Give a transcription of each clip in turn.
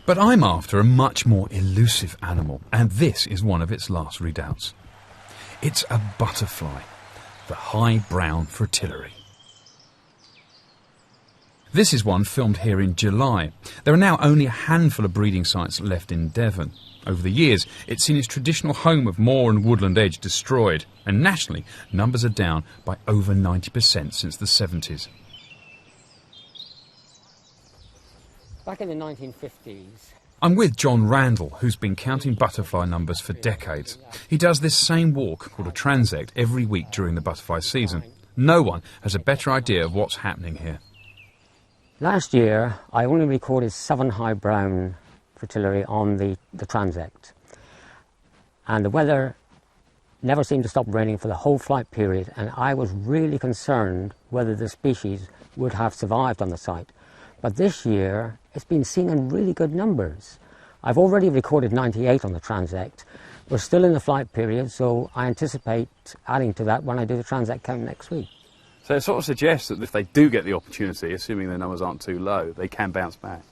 But I'm after a much more elusive animal, and this is one of its last redoubts. It's a butterfly, the high brown fritillary. This is one filmed here in July. There are now only a handful of breeding sites left in Devon. Over the years, it's seen its traditional home of moor and woodland edge destroyed, and nationally, numbers are down by over 90% since the 70s. Back in the 1950s... I'm with John Randall, who's been counting butterfly numbers for decades. He does this same walk, called a transect, every week during the butterfly season. No one has a better idea of what's happening here. Last year, I only recorded 7 high brown fritillary on the transect. And the weather never seemed to stop raining for the whole flight period, and I was really concerned whether the species would have survived on the site. But this year, it's been seen in really good numbers. I've already recorded 98 on the transect. We're still in the flight period, so I anticipate adding to that when I do the transect count next week. So it sort of suggests that if they do get the opportunity, assuming their numbers aren't too low, they can bounce back.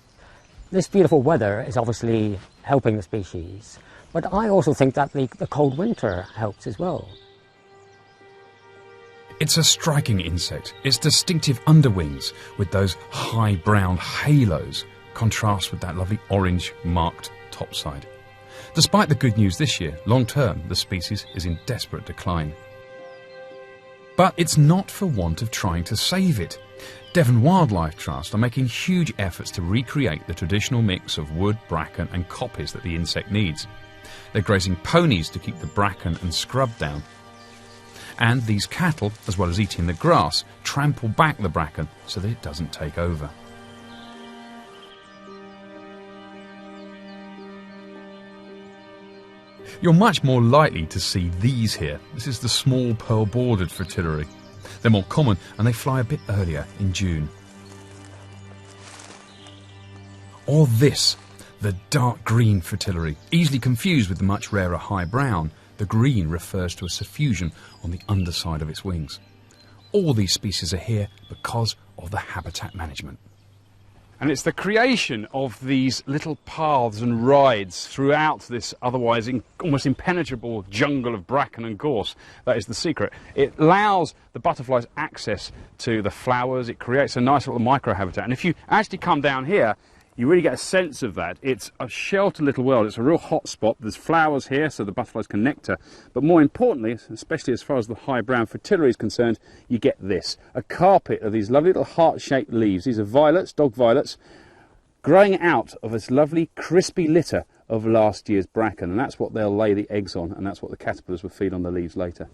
This beautiful weather is obviously helping the species, but I also think that the cold winter helps as well. It's a striking insect. Its distinctive underwings with those high brown halos contrast with that lovely orange marked topside. Despite the good news this year, long term the species is in desperate decline. But it's not for want of trying to save it. Devon Wildlife Trust are making huge efforts to recreate the traditional mix of wood, bracken and coppice that the insect needs. They're grazing ponies to keep the bracken and scrub down. And these cattle, as well as eating the grass, trample back the bracken so that it doesn't take over. You're much more likely to see these here. This is the small pearl-bordered fritillary. They're more common and they fly a bit earlier in June. Or this, the dark green fritillary, easily confused with the much rarer high brown. The green refers to a suffusion on the underside of its wings. All these species are here because of the habitat management. And it's the creation of these little paths and rides throughout this otherwise almost impenetrable jungle of bracken and gorse that is the secret. It allows the butterflies access to the flowers. It creates a nice little microhabitat. And if you actually come down here, you really get a sense of that. It's a sheltered little world. It's a real hot spot. There's flowers here so the butterflies can nectar. But more importantly, especially as far as the high brown fritillary is concerned, you get this, a carpet of these lovely little heart-shaped leaves. These are violets, dog violets, growing out of this lovely crispy litter of last year's bracken. And that's what they'll lay the eggs on, and that's what the caterpillars will feed on the leaves later.